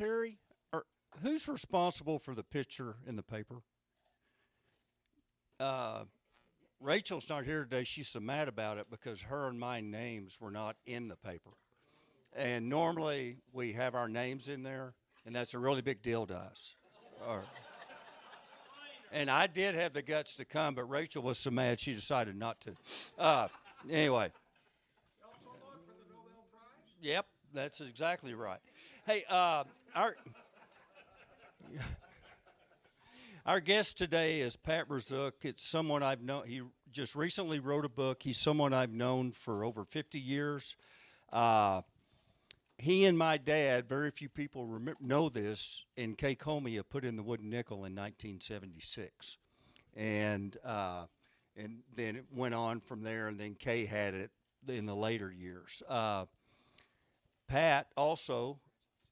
Terry, who's responsible for the picture in the paper? Uh, Rachel's not here today. She's so mad about it because her and my names were not in the paper. And normally we have our names in there, and that's a really big deal to us. Or, and I did have the guts to come, but Rachel was so mad she decided not to. Uh, anyway, yep, that's exactly right. Hey, our guest today is Pat Razook. It's someone I've known. He just recently wrote a book. He's someone I've known for over 50 years. Uh, he and my dad, very few people know this, in Kacomia put in the wooden nickel in 1976. And then it went on from there, and then Kay had it in the later years. Pat also,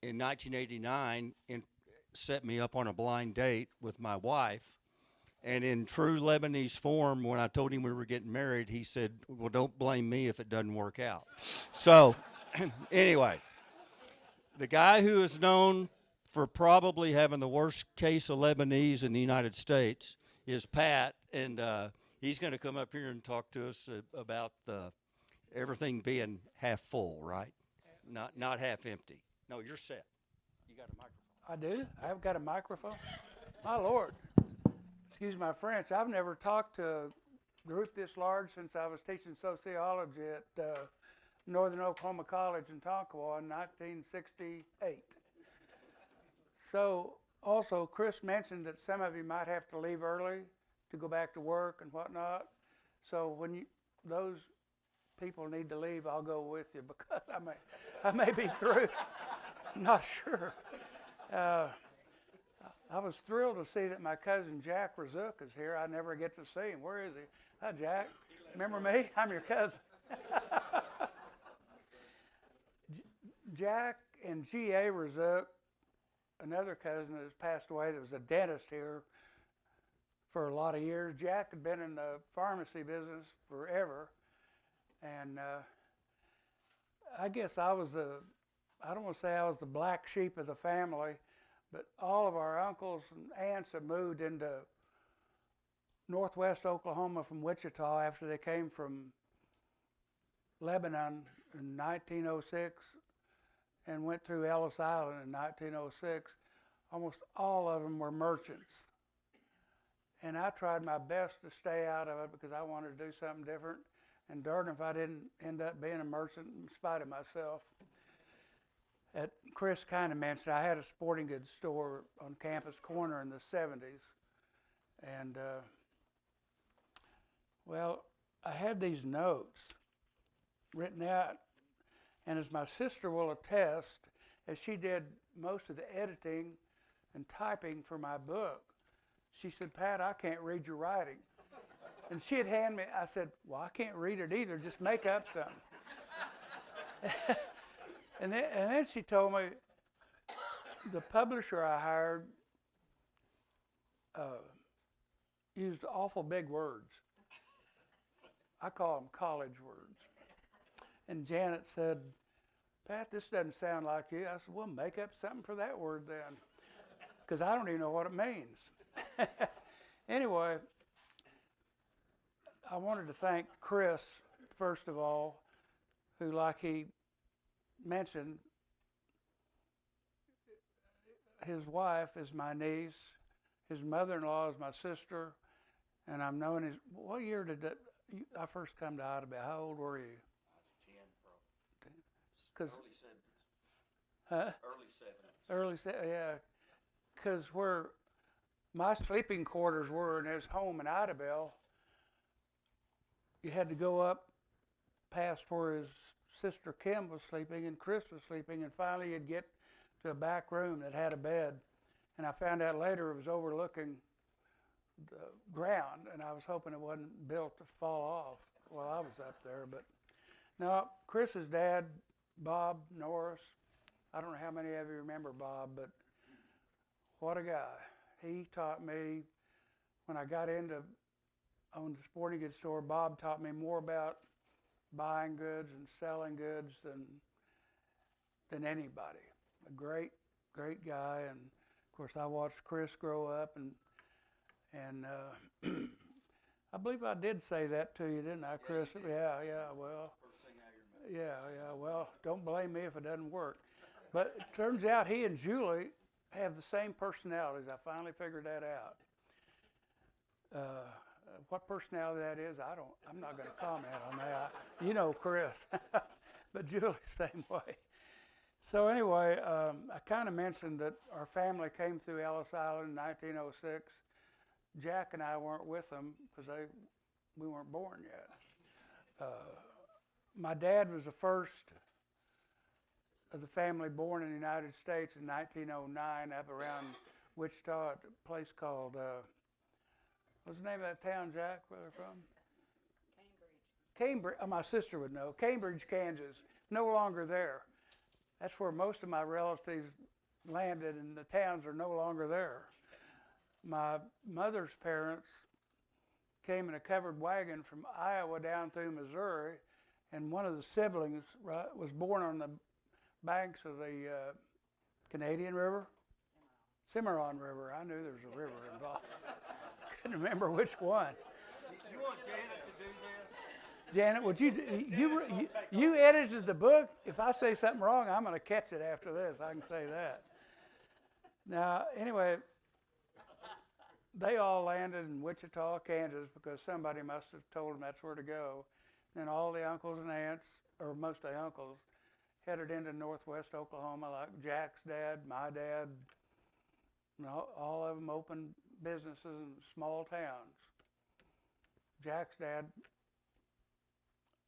in 1989, set me up on a blind date with my wife. And in true Lebanese form, when I told him we were getting married, he said, "Well, don't blame me if it doesn't work out." So, anyway, the guy who is known for probably having the worst case of Lebanese in the United States is Pat, and he's going to come up here and talk to us about everything being half full, right? Not half empty. No, you're set. You got a microphone. I do? I've got a microphone? My Lord. Excuse my French. I've never talked to a group this large since I was teaching sociology at Northern Oklahoma College in Tonkawa in 1968. So, also, Chris mentioned that some of you might have to leave early to go back to work and whatnot. So when those people need to leave, I'll go with you because I may be through. I'm not sure. I was thrilled to see that my cousin Jack Razook is here. I never get to see him. Where is he? Hi, Jack. Remember me? I'm your cousin. Jack and G.A. Razook, another cousin that has passed away that was a dentist here for a lot of years. Jack had been in the pharmacy business forever. And I guess I don't want to say I was the black sheep of the family, but all of our uncles and aunts have moved into northwest Oklahoma from Wichita after they came from Lebanon in 1906 and went through Ellis Island in 1906. Almost all of them were merchants. And I tried my best to stay out of it because I wanted to do something different. And darn if I didn't end up being a merchant in spite of myself. Chris kind of mentioned I had a sporting goods store on Campus Corner in the 70s. And, well, I had these notes written out. And as my sister will attest, as she did most of the editing and typing for my book, she said, "Pat, I can't read your writing." And she'd hand me, I said, "Well, I can't read it either, just make up something." and then she told me the publisher I hired used awful big words. I call them college words. And Janet said, "Pat, this doesn't sound like you." I said, "Well, make up something for that word then, because I don't even know what it means." Anyway, I wanted to thank Chris, first of all, who, like he mentioned, his wife is my niece, his mother-in-law is my sister, and I'm known as, what year did I first come to Idabel? How old were you? I was 10, bro. 'Cause, early 70s. huh? Early 70s. Yeah. Because where my sleeping quarters were in his home in Idabel, you had to go up past where his sister Kim was sleeping and Chris was sleeping, and finally you'd get to a back room that had a bed. And I found out later it was overlooking the ground, and I was hoping it wasn't built to fall off while I was up there. But no, Chris's dad, Bob Norris, I don't know how many of you remember Bob, but what a guy. He taught me, when I got into owned a sporting goods store, Bob taught me more about buying goods and selling goods than anybody. A great great guy, and of course I watched Chris grow up, and I believe I did say that to you, didn't I, Chris? Yeah, yeah. Well, yeah. Well, don't blame me if it doesn't work. But it turns out he and Julie have the same personalities. I finally figured that out. What personality that is, I'm not going to comment on that. You know, Chris, but Julie, same way. So anyway, I kind of mentioned that our family came through Ellis Island in 1906. Jack and I weren't with them because we weren't born yet. My dad was the first of the family born in the United States in 1909 up around Wichita at a place called, what's the name of that town, Jack, where they're from? Cambridge. My sister would know. Cambridge, Kansas. No longer there. That's where most of my relatives landed, and the towns are no longer there. My mother's parents came in a covered wagon from Iowa down through Missouri, and one of the siblings was born on the banks of the Canadian River? Cimarron River. I knew there was a river involved. Couldn't remember which one. You want Janet to do this? Janet, would you edited the book? If I say something wrong, I'm going to catch it after this. I can say that. Now, anyway, they all landed in Wichita, Kansas, because somebody must have told them that's where to go. And all the uncles and aunts, or most of the uncles, headed into northwest Oklahoma, like Jack's dad, my dad, and all of them opened businesses in small towns. Jack's dad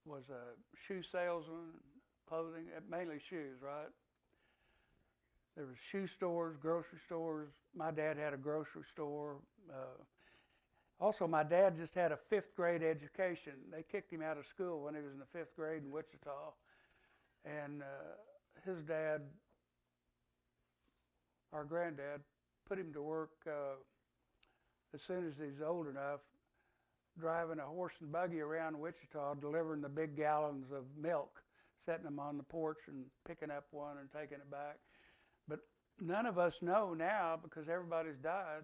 was a shoe salesman, clothing, mainly shoes, right? There was shoe stores, grocery stores. My dad had a grocery store. Also, my dad just had a 5th grade education. They kicked him out of school when he was in the 5th grade in Wichita. And his dad, our granddad, put him to work as soon as he was old enough, driving a horse and buggy around Wichita, delivering the big gallons of milk, setting them on the porch and picking up one and taking it back. But none of us know now, because everybody's died.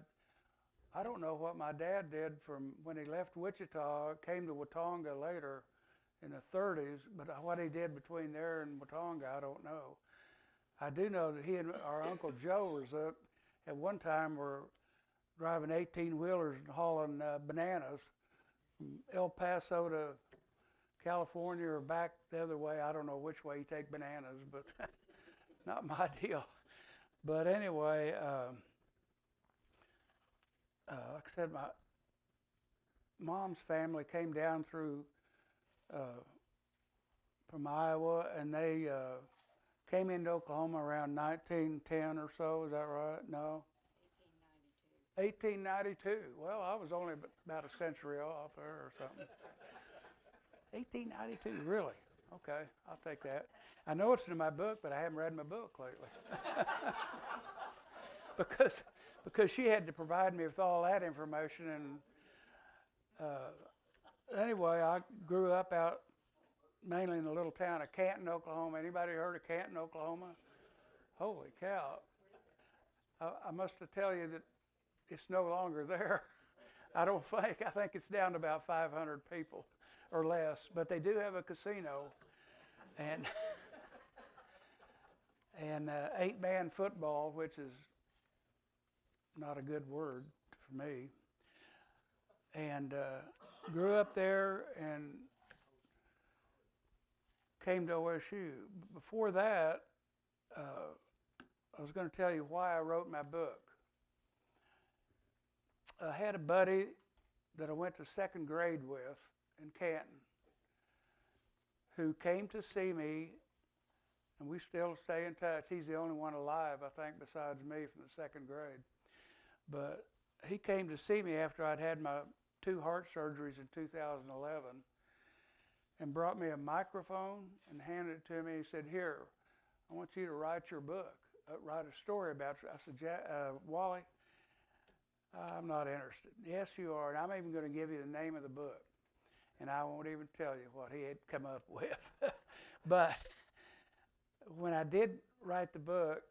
I don't know what my dad did from when he left Wichita, came to Watonga later in the 30s, but what he did between there and Watonga, I don't know. I do know that he and our Uncle Joe Razook at one time were driving 18-wheelers and hauling bananas from El Paso to California or back the other way. I don't know which way you take bananas, but not my deal. But anyway, like I said, my mom's family came down through from Iowa, and they came into Oklahoma around 1910 or so. Is that right? No? 1892. Well, I was only about a century off there or something. 1892, really? Okay, I'll take that. I know it's in my book, but I haven't read my book lately. because she had to provide me with all that information. And anyway, I grew up out mainly in the little town of Canton, Oklahoma. Anybody heard of Canton, Oklahoma? Holy cow. I must tell you that it's no longer there. I think it's down to about 500 people or less, but they do have a casino and 8-man football, which is not a good word for me. And grew up there and came to OSU. Before that, I was going to tell you why I wrote my book. I had a buddy that I went to 2nd grade with in Canton who came to see me, and we still stay in touch. He's the only one alive, I think, besides me from the 2nd grade. But he came to see me after I'd had my 2 heart surgeries in 2011 and brought me a microphone and handed it to me. He said, "Here, I want you to write your book, write a story about you." I said, "Wally, I'm not interested." "Yes, you are, and I'm even going to give you the name of the book." And I won't even tell you what he had come up with. But when I did write the book,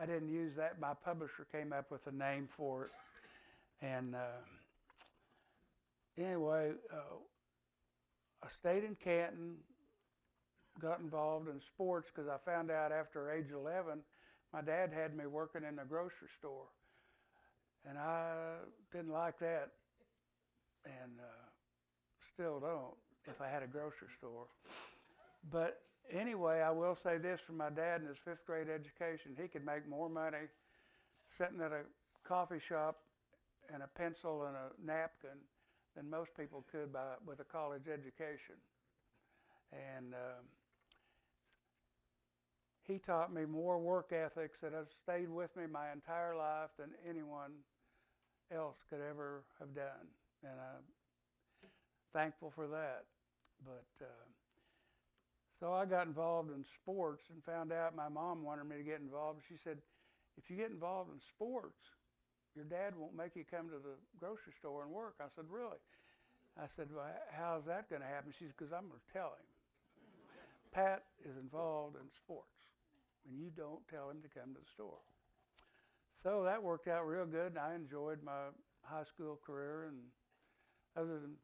I didn't use that. My publisher came up with a name for it. And anyway, I stayed in Canton, got involved in sports because I found out after age 11, my dad had me working in a grocery store. And I didn't like that, and still don't if I had a grocery store. But anyway, I will say this for my dad in his fifth grade education, he could make more money sitting at a coffee shop and a pencil and a napkin than most people could with a college education. And he taught me more work ethics that have stayed with me my entire life than anyone else could ever have done. And I'm thankful for that. But so I got involved in sports and found out my mom wanted me to get involved. She said, if you get involved in sports, your dad won't make you come to the grocery store and work. I said, really? I said, well, how's that going to happen? She said, because I'm going to tell him. Pat is involved in sports, and you don't tell him to come to the store. So that worked out real good, and I enjoyed my high school career. And other than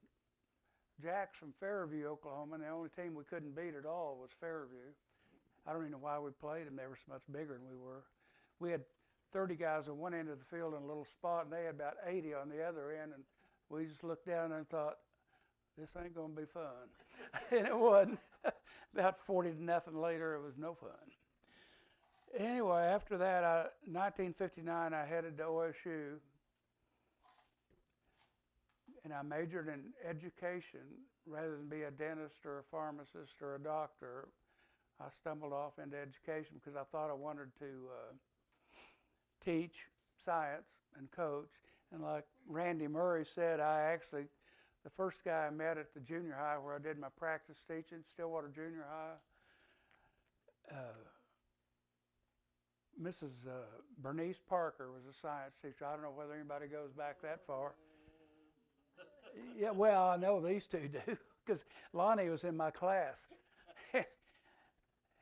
Jack's from Fairview, Oklahoma, and the only team we couldn't beat at all was Fairview. I don't even know why we played them. They were so much bigger than we were. We had 30 guys on one end of the field in a little spot, and they had about 80 on the other end, and we just looked down and thought, this ain't going to be fun. And it wasn't. About 40-0 later, it was no fun. Anyway, after that, 1959, I headed to OSU, and I majored in education rather than be a dentist or a pharmacist or a doctor. I stumbled off into education because I thought I wanted to teach science and coach. And like Randy Murray said, the first guy I met at the junior high where I did my practice teaching, Stillwater Junior High, Mrs. Bernice Parker was a science teacher. I don't know whether anybody goes back that far. Yeah, well, I know these two do because Lonnie was in my class.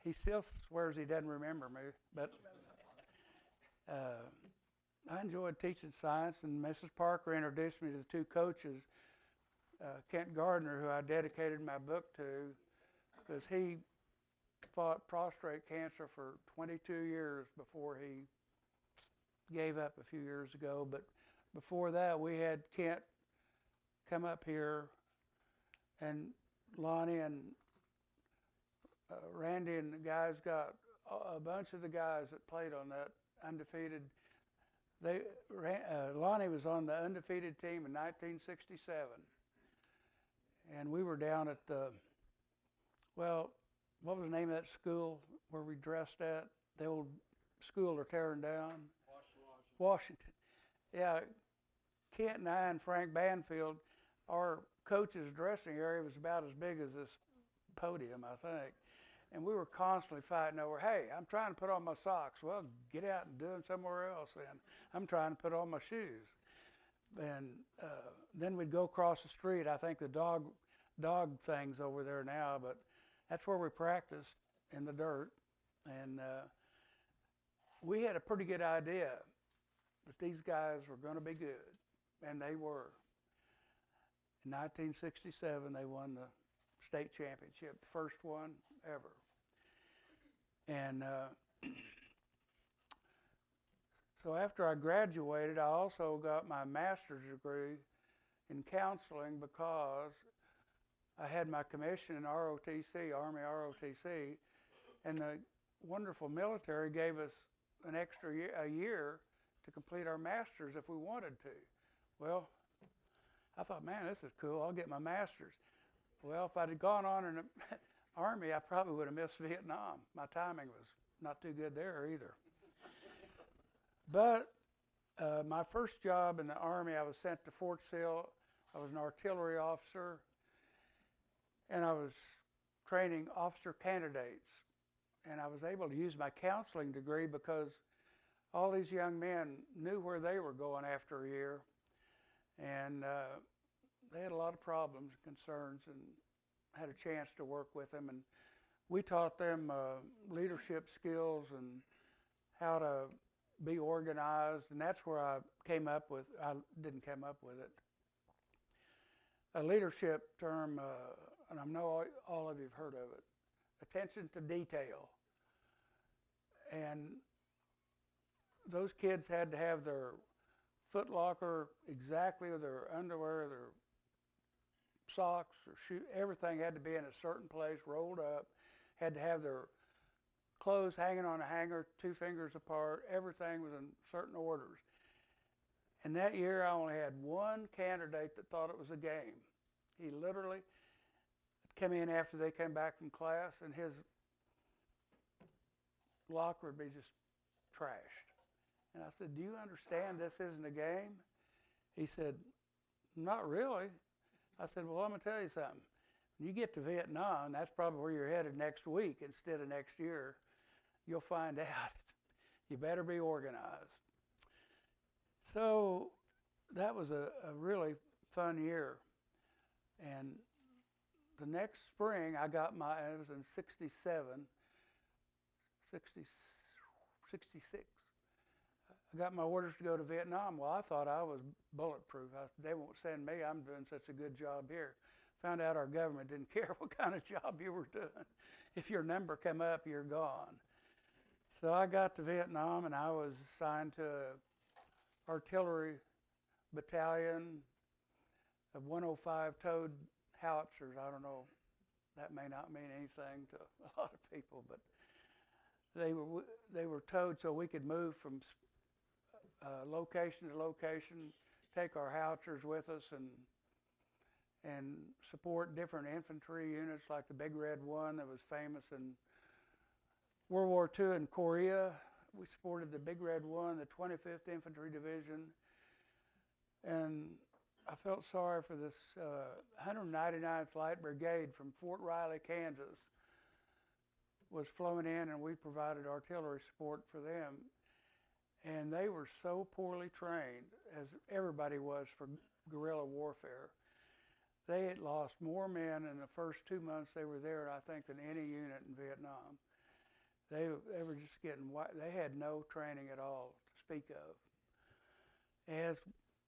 He still swears he doesn't remember me, but I enjoyed teaching science, and Mrs. Parker introduced me to the two coaches, Kent Gardner, who I dedicated my book to, because he fought prostate cancer for 22 years before he gave up a few years ago. But before that, we had Kent come up here, and Lonnie and Randy and the guys got a bunch of the guys that played on that undefeated. Lonnie was on the undefeated team in 1967, and we were down at what was the name of that school where we dressed at? The old school they're tearing down. Washington. Yeah, Kent and I and Frank Banfield, our coach's dressing area was about as big as this podium, I think. And we were constantly fighting over, hey, I'm trying to put on my socks. Well, get out and do them somewhere else then. I'm trying to put on my shoes. And then we'd go across the street. I think the dog thing's over there now, but that's where we practiced in the dirt. And we had a pretty good idea that these guys were going to be good, and they were. In 1967, they won the state championship, the first one ever. And so after I graduated, I also got my master's degree in counseling because I had my commission in ROTC, Army ROTC, and the wonderful military gave us an extra year to complete our master's if we wanted to. Well, I thought, man, this is cool. I'll get my master's. Well, if I'd gone on in the Army, I probably would have missed Vietnam. My timing was not too good there either. But my first job in the Army, I was sent to Fort Sill. I was an artillery officer, and I was training officer candidates. And I was able to use my counseling degree because all these young men knew where they were going after a year. And they had a lot of problems and concerns, and had a chance to work with them. And we taught them leadership skills and how to be organized, and that's where I came up with, I didn't come up with it, a leadership term, and I know all of you have heard of it, attention to detail. And those kids had to have their foot locker exactly, their underwear, their socks, their shoe, everything had to be in a certain place, rolled up, had to have their clothes hanging on a hanger, 2 fingers apart, everything was in certain orders. And that year I only had one candidate that thought it was a game. He literally came in after they came back from class, and his locker would be just trashed. And I said, "Do you understand this isn't a game?" He said, "Not really." I said, "Well, I'm going to tell you something. When you get to Vietnam, that's probably where you're headed next week instead of next year. You'll find out. You better be organized." So that was a really fun year. And the next spring, I got it was in 67, 66. I got my orders to go to Vietnam. Well, I thought I was bulletproof. They won't send me. I'm doing such a good job here. Found out our government didn't care what kind of job you were doing. If your number come up, you're gone. So I got to Vietnam, and I was assigned to an artillery battalion of 105 towed howitzers. I don't know, that may not mean anything to a lot of people, but they were towed so we could move from location to location, take our howitzers with us, and support different infantry units like the Big Red One that was famous in World War II in Korea. We supported the Big Red One, the 25th Infantry Division, and I felt sorry for this 199th Light Brigade from Fort Riley, Kansas, was flown in, and we provided artillery support for them. And they were so poorly trained, as everybody was for guerrilla warfare. They had lost more men in the first 2 months they were there, I think, than any unit in Vietnam. They were just getting, they had no training at all to speak of, as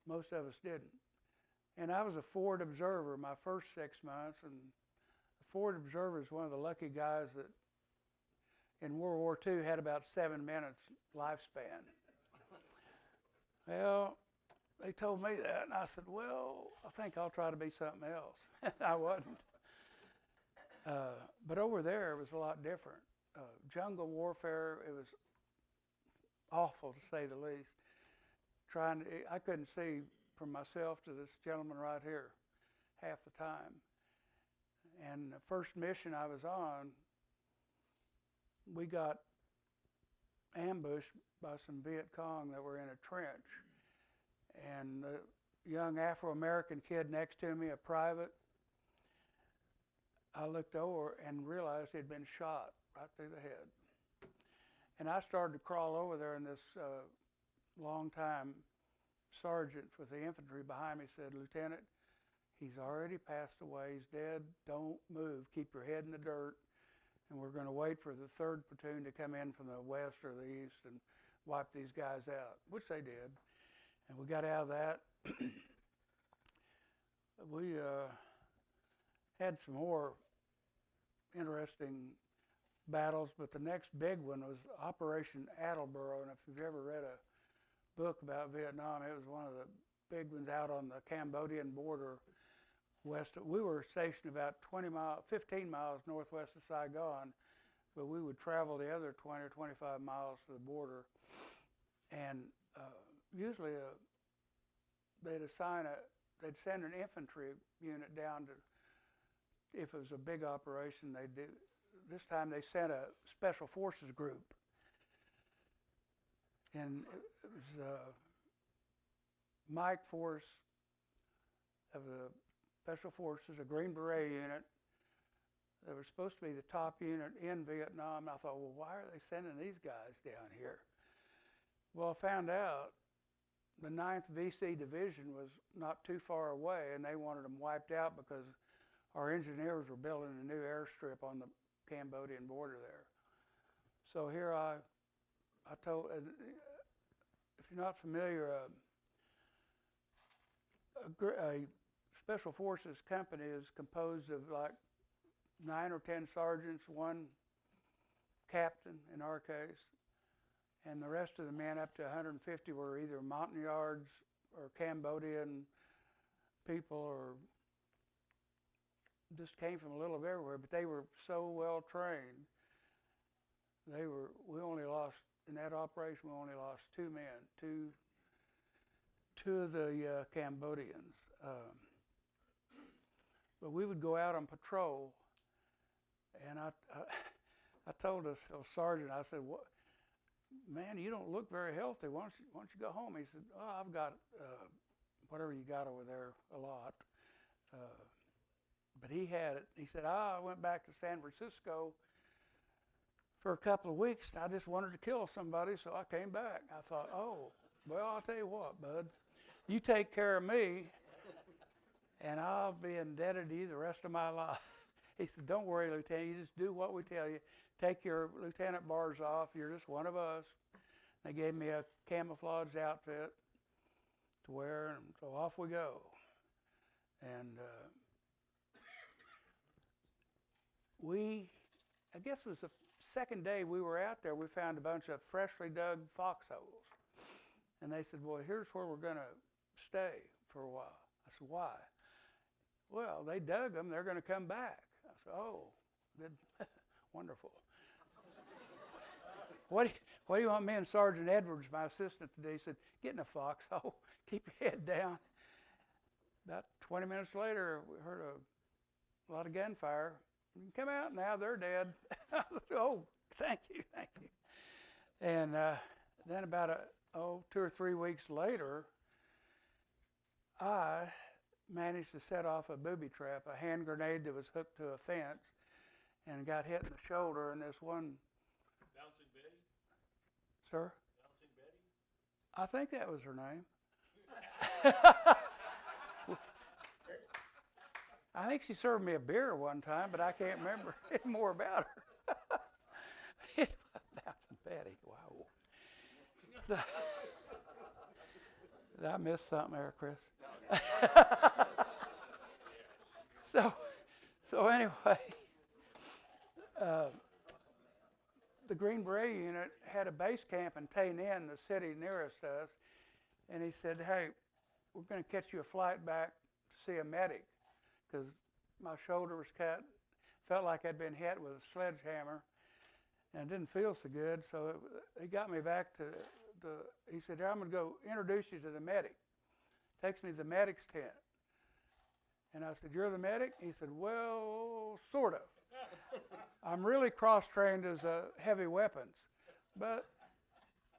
most of us didn't. And I was a forward observer my first 6 months, and the forward observer is one of the lucky guys that in World War II had about 7 minutes lifespan. Well, they told me that, and I said, "Well, I think I'll try to be something else." I wasn't. But over there, it was a lot different. Jungle warfare, it was awful to say the least. I couldn't see from myself to this gentleman right here half the time. And the first mission I was on, we got ambushed by some Viet Cong that were in a trench. And the young Afro-American kid next to me, a private, I looked over and realized he'd been shot right through the head. And I started to crawl over there, and this long-time sergeant with the infantry behind me said, "Lieutenant, he's already passed away. He's dead. Don't move. Keep your head in the dirt. And we're going to wait for the 3rd platoon to come in from the west or the east and wipe these guys out," which they did. And we got out of that. We had some more interesting battles, but the next big one was Operation Attleboro. And if you've ever read a book about Vietnam, it was one of the big ones out on the Cambodian border west. We were stationed about 15 miles northwest of Saigon, but we would travel the other 20 or 25 miles to the border. And usually they'd send an infantry unit down to, if it was a big operation, they'd do. This time they sent a special forces group. And it was Mike Force of the Special Forces, a Green Beret unit. They were supposed to be the top unit in Vietnam. And I thought, well, why are they sending these guys down here? Well, I found out the 9th VC Division was not too far away, and they wanted them wiped out because our engineers were building a new airstrip on the Cambodian border there. So here I I told, if you're not familiar, a special forces company is composed of like 9 or 10 sergeants, one captain in our case, and the rest of the men up to 150 were either Montagnards or Cambodian people or just came from a little of everywhere, but they were so well trained. We only lost, in that operation, we only lost 2 men, two of the Cambodians. But we would go out on patrol, and I told this sergeant, I said, "What, man, you don't look very healthy. Why don't you go home?" He said, "Oh, I've got whatever you got over there, a lot." But he had it. He said, "I went back to San Francisco for a couple of weeks, and I just wanted to kill somebody, so I came back." I thought, "Oh, well, I'll tell you what, bud. You take care of me, and I'll be indebted to you the rest of my life." He said, "Don't worry, Lieutenant. You just do what we tell you. Take your lieutenant bars off. You're just one of us." They gave me a camouflage outfit to wear, and so off we go. And I guess it was the second day we were out there, we found a bunch of freshly dug foxholes. And they said, "Well, here's where we're going to stay for a while." I said, "Why?" "Well, they dug them. They're going to come back." I said, "Oh, good, wonderful." What do you want me and Sergeant Edwards, my assistant, to do?" He said, "Get in a foxhole. Keep your head down." About 20 minutes later, we heard a lot of gunfire. "You can come out now. They're dead." I said, "Oh, thank you." And then about 2 or 3 weeks later, I managed to set off a booby trap, a hand grenade that was hooked to a fence, and got hit in the shoulder. And this one, Bouncing Betty? sir, Bouncing Betty? I think that was her name. I think she served me a beer one time, but I can't remember more about her. Bouncing Betty, wow. So, did I miss something there, Chris? So anyway, the Green Beret unit had a base camp in Tay Ninh, the city nearest us, and he said, "Hey, we're going to catch you a flight back to see a medic," because my shoulder was cut, felt like I'd been hit with a sledgehammer, and it didn't feel so good. So he got me back to he said, "I'm going to go introduce you to the medic." Takes me to the medic's tent. And I said, "You're the medic?" He said, "Well, sort of. I'm really cross-trained as heavy weapons, but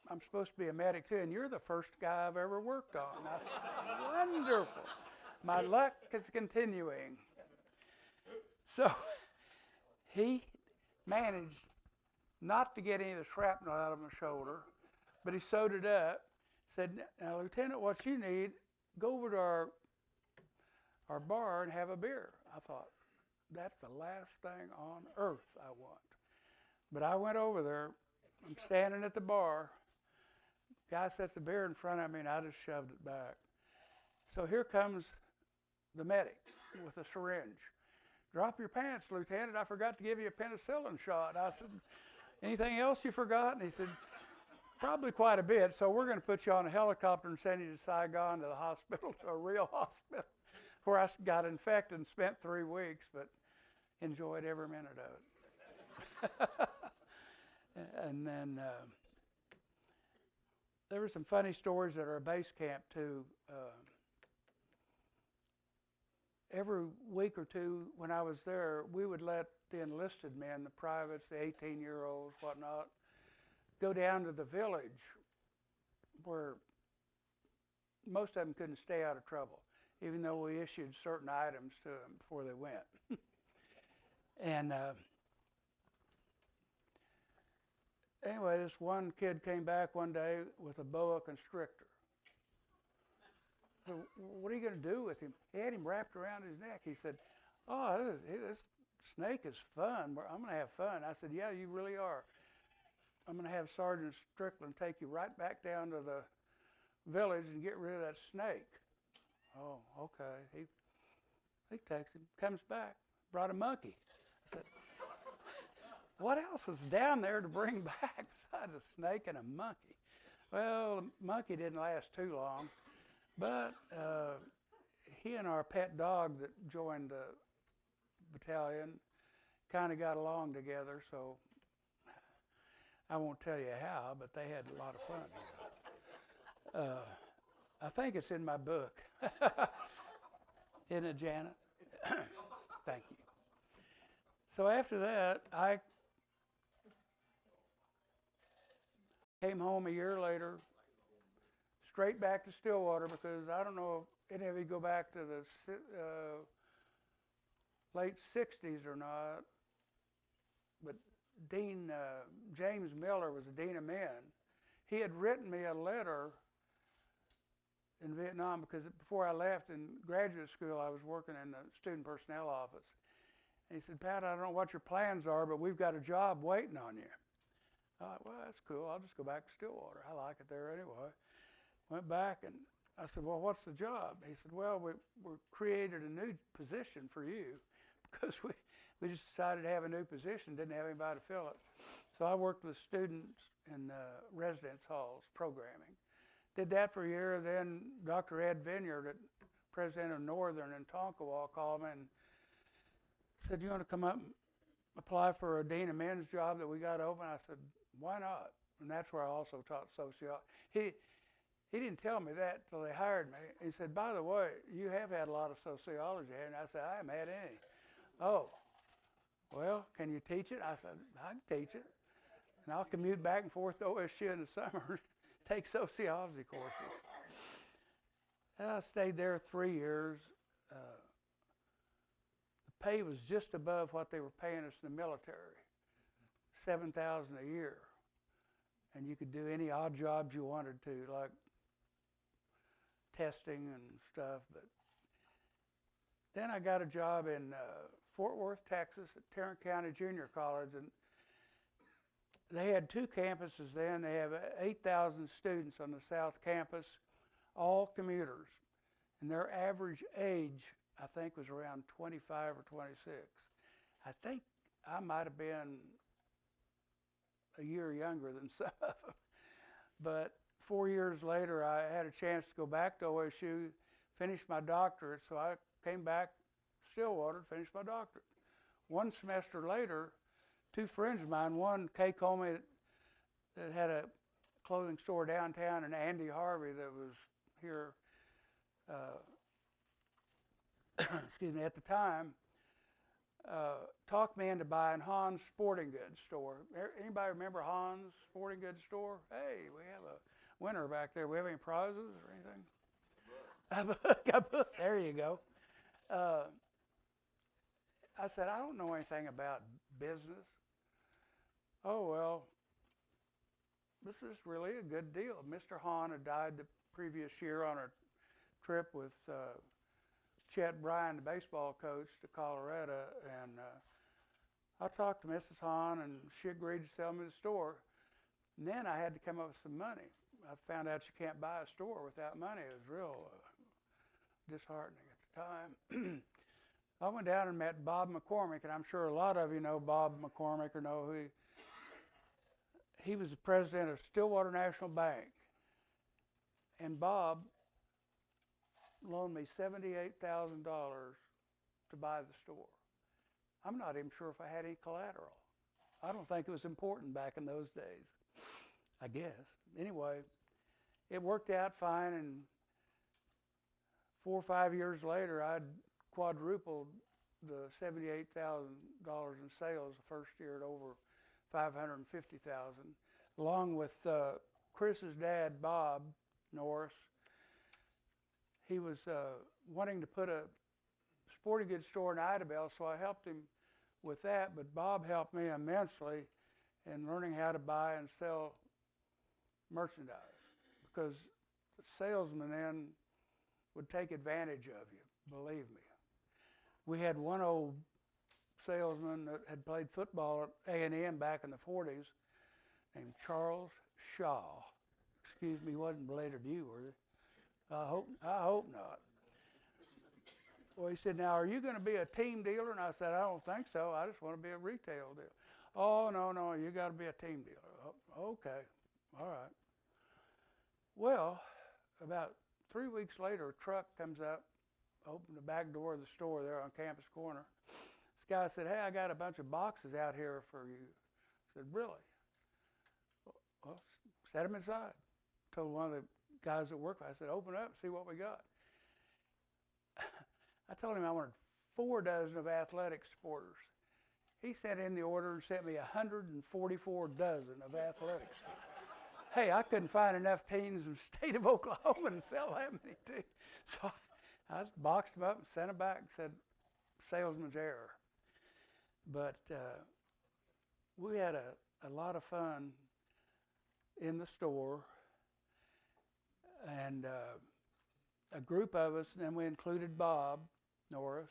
I'm supposed to be a medic too, and you're the first guy I've ever worked on." And I said, "Wonderful. My luck is continuing." So he managed not to get any of the shrapnel out of my shoulder, but he sewed it up. Said, "Now, Lieutenant, what you need, go over to our bar and have a beer." I thought, that's the last thing on earth I want. But I went over there. I'm standing at the bar. Guy sets the beer in front of me, and I just shoved it back. So here comes the medic with a syringe. "Drop your pants, Lieutenant. I forgot to give you a penicillin shot." I said, "Anything else you forgot?" And he said, "Probably quite a bit. So we're going to put you on a helicopter and send you to Saigon, to the hospital, to a real hospital," where I got infected and spent 3 weeks, but enjoyed every minute of it. And then there were some funny stories at our base camp too. Every week or two when I was there, we would let the enlisted men, the privates, the 18-year-olds, whatnot, go down to the village where most of them couldn't stay out of trouble, even though we issued certain items to them before they went. And anyway, this one kid came back one day with a boa constrictor. So what are you going to do with him? He had him wrapped around his neck. He said, "Oh, this snake is fun. I'm going to have fun." I said, "Yeah, you really are. I'm going to have Sergeant Strickland take you right back down to the village and get rid of that snake. Oh, okay. He takes him, comes back, brought a monkey. I said, what else is down there to bring back besides a snake and a monkey? Well, the monkey didn't last too long, but he and our pet dog that joined the battalion kind of got along together, so I won't tell you how, but they had a lot of fun together. I think it's in my book. Isn't it, Janet? Thank you. So after that, I came home a year later, straight back to Stillwater, because I don't know if any of you go back to the late 60s or not, but James Miller was the Dean of Men. He had written me a letter in Vietnam because before I left in graduate school, I was working in the student personnel office. And he said, Pat, I don't know what your plans are, but we've got a job waiting on you. I thought, well, that's cool. I'll just go back to Stillwater. I like it there anyway. Went back and I said, well, what's the job? He said, well, we created a new position for you because we just decided to have a new position, didn't have anybody to fill it. So I worked with students in residence halls programming. Did that for a year. Then Dr. Ed Vineyard, president of Northern in Tonkawa, called me and said, you want to come up and apply for a Dean of Men's job that we got open? I said, why not? And that's where I also taught sociology. He didn't tell me that till they hired me. He said, by the way, you have had a lot of sociology, haven't you? I said, I haven't had any. Oh, well, can you teach it? I said, I can teach it. And I'll commute back and forth to OSU in the summer, take sociology courses. And I stayed there 3 years. The pay was just above what they were paying us in the military, $7,000 a year. And you could do any odd jobs you wanted to, like testing and stuff. But then I got a job in Fort Worth, Texas at Tarrant County Junior College, and they had 2 campuses then. They have 8,000 students on the South Campus, all commuters. And their average age, I think, was around 25 or 26. I think I might have been a year younger than some of them. But 4 years later, I had a chance to go back to OSU, finish my doctorate, so I came back to Stillwater to finish my doctorate. 1 semester later, 2 friends of mine, one Kay Comey that had a clothing store downtown, and Andy Harvey that was here, excuse me, at the time, talked me into buying Hahn's Sporting Goods store. Anybody remember Hahn's Sporting Goods store? Hey, we have a winner back there. We have any prizes or anything? A book. There you go. I said, I don't know anything about business. Oh, well, this is really a good deal. Mr. Hahn had died the previous year on a trip with Chet Bryan, the baseball coach, to Colorado, and I talked to Mrs. Hahn, and she agreed to sell me the store. And then I had to come up with some money. I found out you can't buy a store without money. It was real disheartening at the time. I went down and met Bob McCormick, and I'm sure a lot of you know Bob McCormick or know who he was the president of Stillwater National Bank. And Bob loaned me $78,000 to buy the store. I'm not even sure if I had any collateral. I don't think it was important back in those days, I guess. Anyway, it worked out fine, and 4 or 5 years later, I'd quadrupled the $78,000 in sales the first year at over $550,000, along with Chris's dad, Bob Norris. He was wanting to put a sporting goods store in Idabel, so I helped him with that, but Bob helped me immensely in learning how to buy and sell merchandise, because the salesman then would take advantage of you, believe me. We had one old salesman that had played football at A&M back in the 40s named Charles Shaw. Excuse me, wasn't related to you, was it? I hope not. Well, he said, now, are you going to be a team dealer? And I said, I don't think so. I just want to be a retail dealer. Oh, no, you got to be a team dealer. Oh, okay, all right. Well, about 3 weeks later, a truck comes up, opened the back door of the store there on Campus Corner. This guy said, hey, I got a bunch of boxes out here for you. I said, really? Well, set them inside. Told one of the guys that worked, I said, open up, see what we got. I told him I wanted 4 dozen of athletic supporters. He sent in the order and sent me 144 dozen of athletics. Hey, I couldn't find enough teams in the state of Oklahoma to sell that many teams. So I just boxed them up and sent them back and said, salesman's error. But we had a lot of fun in the store. And a group of us, and then we included Bob Norris,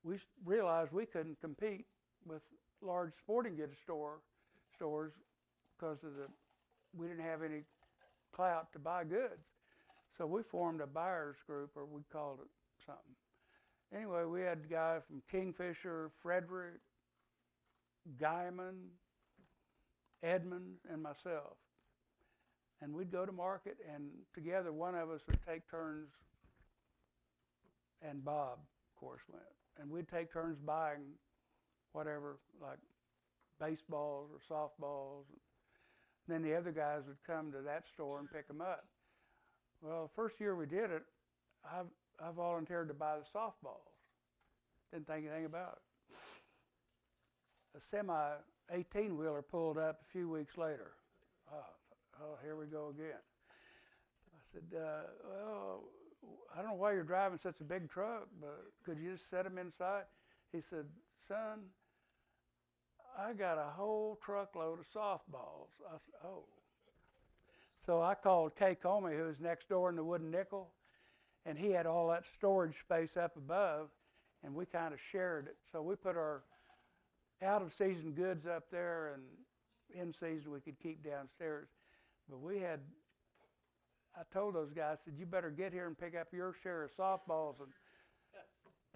we realized we couldn't compete with large sporting goods stores because we didn't have any clout to buy goods. So we formed a buyers group, or we called it something. Anyway, we had guys from Kingfisher, Frederick, Guyman, Edmund, and myself. And we'd go to market, and together one of us would take turns, and Bob, of course, went. And we'd take turns buying whatever, like baseballs or softballs. And then the other guys would come to that store and pick them up. Well, the first year we did it, I volunteered to buy the softballs. Didn't think anything about it. A semi 18-wheeler pulled up a few weeks later. Oh, here we go again. I said, well, I don't know why you're driving such a big truck, but could you just set them inside? He said, son, I got a whole truckload of softballs. I said, oh. So I called Kay Comey, who was next door in the Wooden Nickel, and he had all that storage space up above, and we kind of shared it. So we put our out-of-season goods up there, and in season we could keep downstairs. But I told those guys, I said, you better get here and pick up your share of softballs and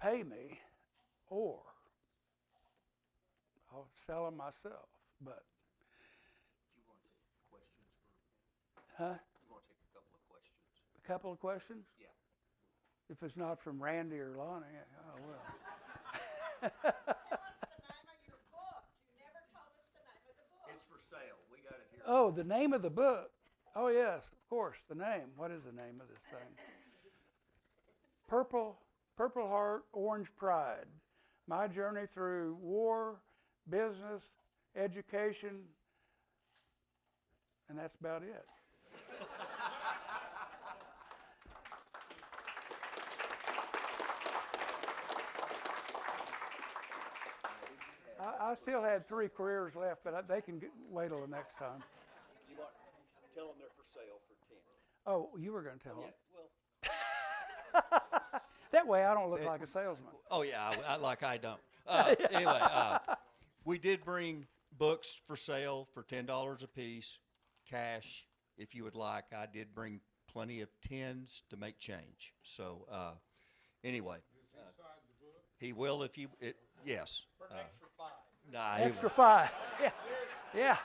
pay me, or I'll sell them myself. But Do you want to take questions for? Huh? You want to take a couple of questions? A couple of questions? Yeah. If it's not from Randy or Lonnie, oh well. Tell us the name of your book. You never told us the name of the book. It's for sale. We got it here. Oh, the name of the book. Oh yes, of course, the name. What is the name of this thing? Purple Heart, Orange Pride. My journey through war, business, education, and that's about it. I still had 3 careers left, but they can wait till the next time. You want? Tell them they're for sale for 10. Oh, you were going to tell them. Well. That way I don't look like a salesman. Oh yeah, I don't. Anyway, we did bring books for sale for $10 a piece, cash if you would like. I did bring plenty of tens to make change. So anyway, he will if you. Yes. For an extra 5. Nah, he Extra 5. Yeah.